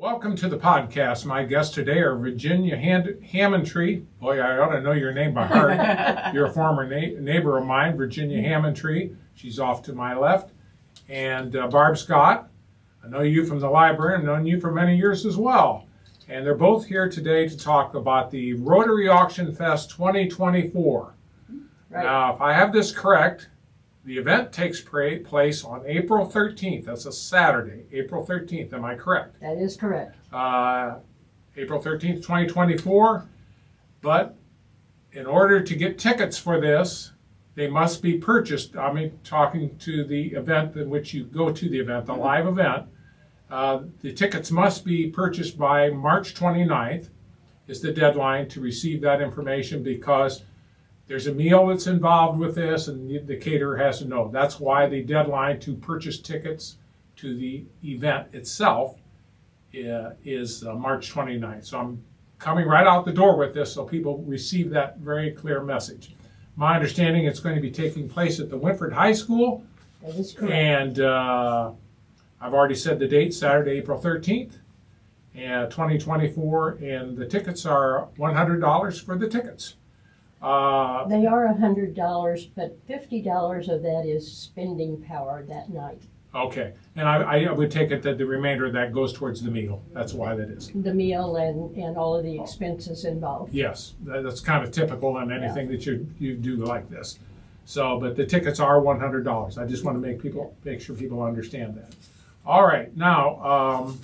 Welcome to the podcast. My guests today are Virginia Hammondtree. Boy, I ought to know your name by heart. You're a former neighbor of mine, Virginia Hammondtree. She's off to my left. And Barb Scott. I know you from the library. I've known you for many years as well. And they're both here today to talk about the Rotary Auction Fest 2024. Right. Now, if I have this correct, the event takes place on April 13th. That's a Saturday, April 13th. Am I correct? That is correct. April 13th, 2024. But in order to get tickets for this, they must be purchased. I mean, talking to the event in which you go to the event, the live event. The tickets must be purchased by March 29th is the deadline to receive that information, because there's a meal that's involved with this, and the caterer has to know. That's why the deadline to purchase tickets to the event itself is March 29th. So I'm coming right out the door with this so people receive that very clear message. My understanding, it's going to be taking place at the Winford High School. That is correct. And I've already said the date, Saturday, April 13th, and 2024, and the tickets are $100 for the tickets. They are $100, but $50 of that is spending power that night. Okay, and I would take it that the remainder of that goes towards the meal. That's why that is. The meal and all of the expenses involved. Yes, that's kind of typical in anything that you do like this. So, but the tickets are $100. I just want to make sure people understand that. All right, now,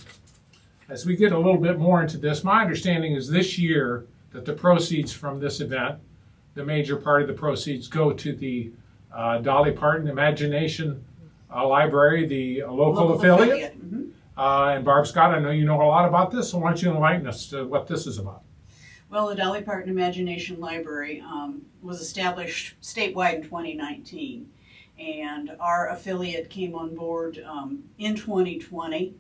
as we get a little bit more into this, my understanding is this year that the proceeds from this event, the major part of the proceeds, go to the Dolly Parton Imagination Library, the local affiliate. Mm-hmm. And Barb Scott, I know you know a lot about this, so why don't you enlighten us to what this is about? Well, the Dolly Parton Imagination Library was established statewide in 2019, and our affiliate came on board in 2020.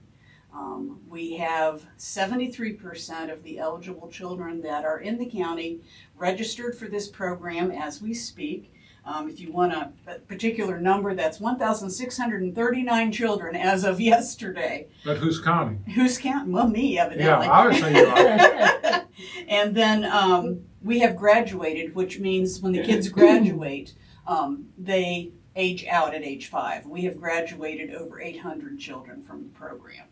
We have 73% of the eligible children that are in the county registered for this program as we speak. If you want a particular number, that's 1,639 children as of yesterday. But who's counting? Who's counting? Well, me, evidently. Yeah, obviously you are. And then we have graduated, which means when the kids graduate, they age out at age 5. We have graduated over 800 children from the program.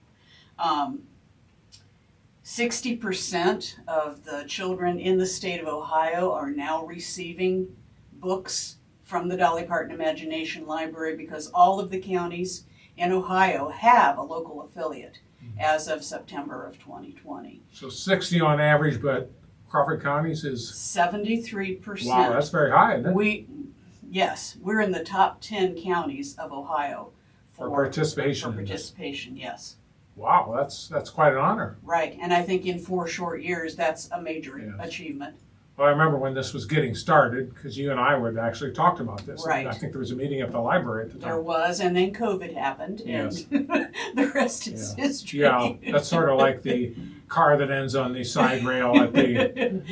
60% of the children in the state of Ohio are now receiving books from the Dolly Parton Imagination Library, because all of the counties in Ohio have a local affiliate as of September of 2020. So 60 on average, but Crawford County's is 73%. Wow, that's very high, isn't it? Yes, we're in the top 10 counties of Ohio for participation. For participation, yes. Wow, that's quite an honor. Right, and I think in 4 short years, that's a major achievement. Well, I remember when this was getting started, because you and I would actually talked about this. Right. I think there was a meeting at the library at the time. There was, and then COVID happened, Yes. and the rest is history. Yeah, that's sort of like the car that ends on the side rail at the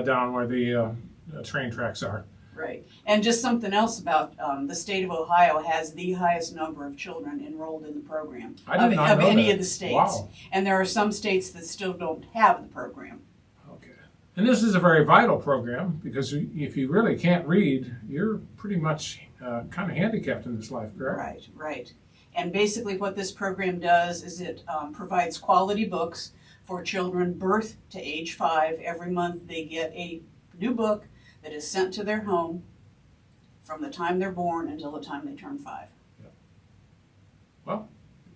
down where the train tracks are. Right, and just something else about the state of Ohio has the highest number of children enrolled in the program I did not of know any that. of the states. Wow. And there are some states that still don't have the program. Okay. And this is a very vital program, because if you really can't read, you're pretty much kind of handicapped in this life, correct? Right, right. And basically what this program does is it provides quality books for children birth to age 5. Every month they get a new book that is sent to their home from the time they're born until the time they turn 5. Yep. Well,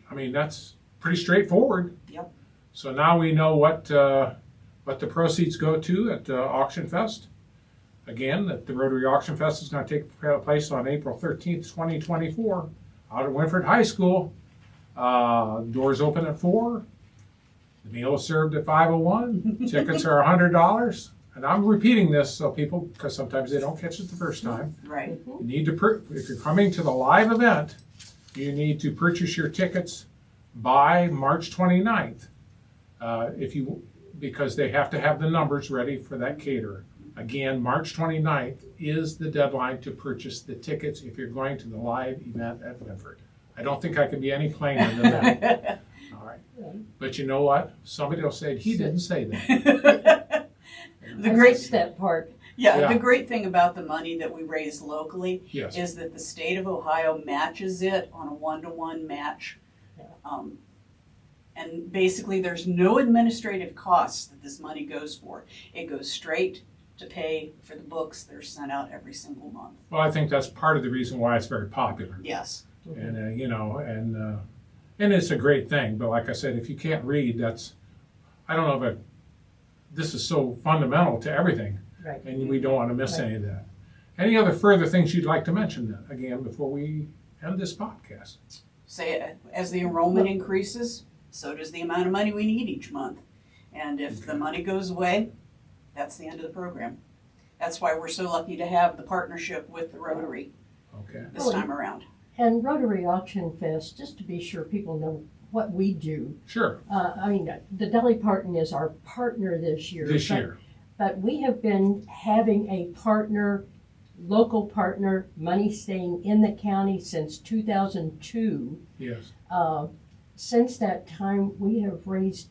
I mean, that's pretty straightforward. Yep. So now we know what the proceeds go to at Auction Fest. Again, that the Rotary Auction Fest is going to take place on April 13th, 2024, out at Winford High School. Doors open at 4. The meal is served at 5:01. Tickets are $100. And I'm repeating this so people, because sometimes they don't catch it the first time. Right. You need to, if you're coming to the live event, you need to purchase your tickets by March 29th. Because they have to have the numbers ready for that caterer. Again, March 29th is the deadline to purchase the tickets if you're going to the live event at Winford. I don't think I can be any plainer than that. All right. Yeah. But you know what? Somebody will say, he didn't say that. The I great, missed that part. Yeah. the great thing about the money that we raise locally Yes. is that the state of Ohio matches it on a 1-to-1 match. Yeah. And basically, there's no administrative costs that this money goes for. It goes straight to pay for the books that are sent out every single month. Well, I think that's part of the reason why it's very popular. Yes. And, and it's a great thing. But like I said, if you can't read, I don't know if this is so fundamental to everything. Right. And we don't want to miss Right. any of that. Any other further things you'd like to mention then, again, before we end this podcast? Say, as the enrollment increases, so does the amount of money we need each month. And if the money goes away, that's the end of the program. That's why we're so lucky to have the partnership with the Rotary Okay. this time around. And Rotary Auction Fest, just to be sure people know what we do. Sure. The Dolly Parton is our partner this year. This year. But we have been having a partner, local partner, money staying in the county since 2002. Yes. Since that time, we have raised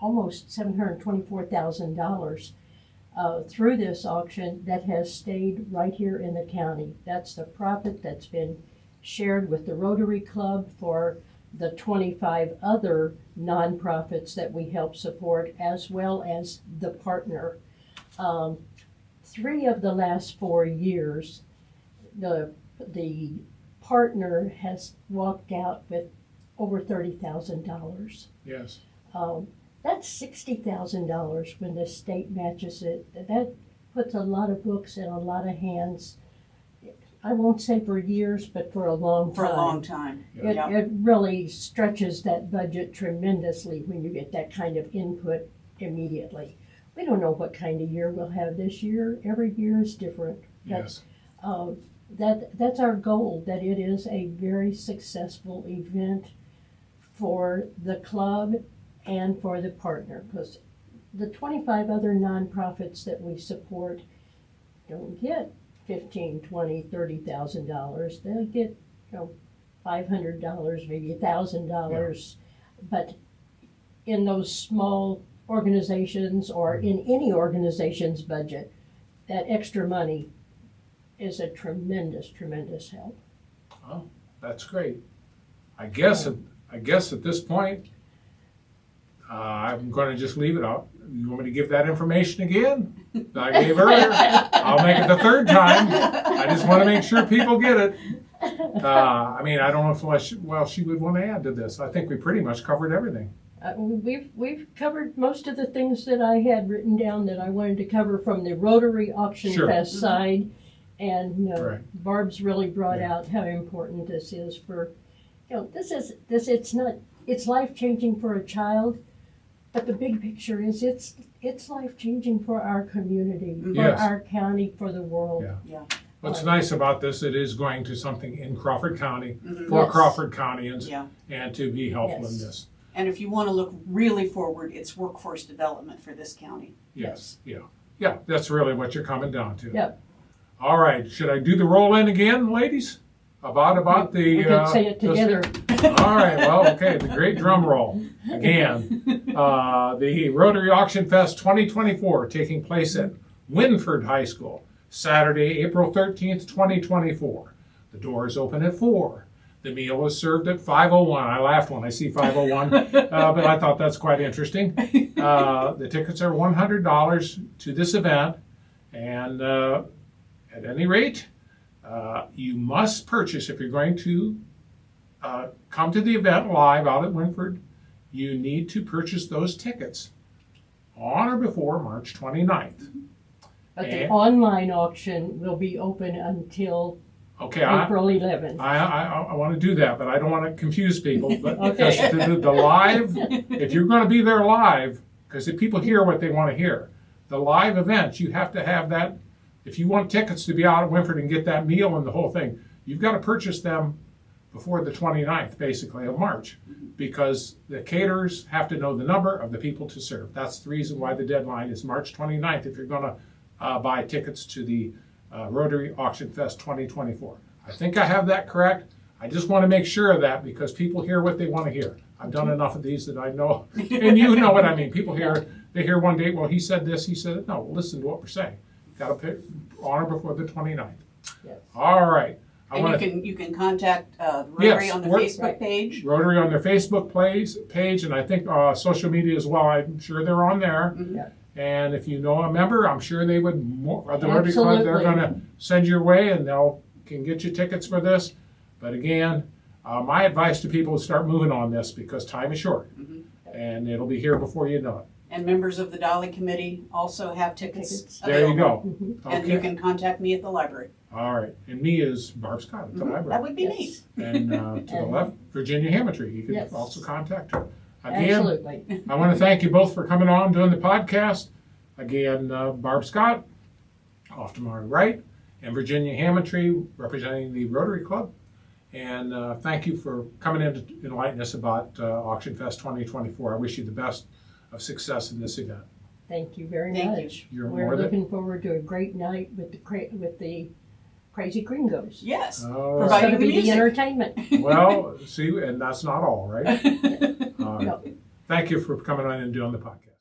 almost $724,000 through this auction that has stayed right here in the county. That's the profit that's been shared with the Rotary Club for the 25 other nonprofits that we help support, as well as the partner. 3 of the last 4 years, the partner has walked out with over $30,000. Yes. That's $60,000 when the state matches it. That puts a lot of books in a lot of hands. I won't say for years, but for a long time. For a long time. Yeah. It really stretches that budget tremendously when you get that kind of input immediately. We don't know what kind of year we'll have this year. Every year is different. Yes. That's our goal, that it is a very successful event for the club and for the partner, because the 25 other nonprofits that we support don't get $15,000, $20,000, $30,000. They'll get $500, maybe $1,000. But in those small organizations or in any organization's budget, that extra money is a tremendous, tremendous help. Oh, that's great. I guess at this point, I'm going to just leave it out. You want me to give that information again that I gave earlier? I'll make it the 3rd time. I just want to make sure people get it. I don't know if she would want to add to this. I think we pretty much covered everything. We've covered most of the things that I had written down that I wanted to cover from the Rotary Auction Sure. Fest side, and Right. Barb's really brought Yeah. out how important this is for. It's life changing for a child, but the big picture is it's life changing for our community, for Yes. our county, for the world. Yeah. Yeah. What's nice about this, it is going to something in Crawford County for Yes. Crawford Countyans Yeah. and to be helpful in Yes. this. And if you want to look really forward, it's workforce development for this county. Yes. Yeah. Yeah. That's really what you're coming down to. Yep. All right. Should I do the roll in again, ladies? About the. We could say it together. All right. Well, okay. The great drum roll again. The Rotary Auction Fest 2024 taking place at Winford High School, Saturday, April 13th, 2024. The doors open at 4. The meal is served at 5:01. I laughed when I see 5:01, but I thought that's quite interesting. The tickets are $100 to this event, and at any rate, you must purchase, if you're going to come to the event live out at Winford, you need to purchase those tickets on or before March 29th. But the And- online auction will be open until Okay, April 11th. I want to do that, but I don't want to confuse people. But Okay. because the live, if you're going to be there live, because if people hear what they want to hear, the live events, you have to have that. If you want tickets to be out at Winford and get that meal and the whole thing, you've got to purchase them before the 29th, basically, of March, because the caterers have to know the number of the people to serve. That's the reason why the deadline is March 29th if you're going to buy tickets to the Rotary Auction Fest 2024. I think I have that correct. I just want to make sure of that because people hear what they want to hear. I've done enough of these that I know, and you know what I mean. People they hear one day, well, he said this, he said it. No, listen to what we're saying. Got to honor before the 29th. Yes. All right. And you can contact Rotary Yes, on the we're- Facebook page. Rotary on their Facebook page, and I think social media as well. I'm sure they're on there. Yeah. And if you know a member, I'm sure they would. The Rotary Club, they're Absolutely. going to send your way, and can get you tickets for this. But again, my advice to people is start moving on this because time is short, and it'll be here before you know it. And members of the Dolly Committee also have tickets There you available. go. And you Okay. can contact me at the library. All right. And me is Barb Scott at the That library. would be Yes. neat. And to the left, Virginia Hamiltree. You can Yes. also contact her. Again, Absolutely. I want to thank you both for coming on doing the podcast. Again, Barb Scott, off to my right, and Virginia Hamiltree, representing the Rotary Club. And thank you for coming in to enlighten us about Auction Fest 2024. I wish you the best of success in this event. Thank you very Thank you. much. You're We're more than- looking forward to a great night with the Crazy Gringos. Yes. All It's right. Providing going to the be the music. entertainment. Well, see, and that's not all, right? All right. No. Thank you for coming on and doing the podcast.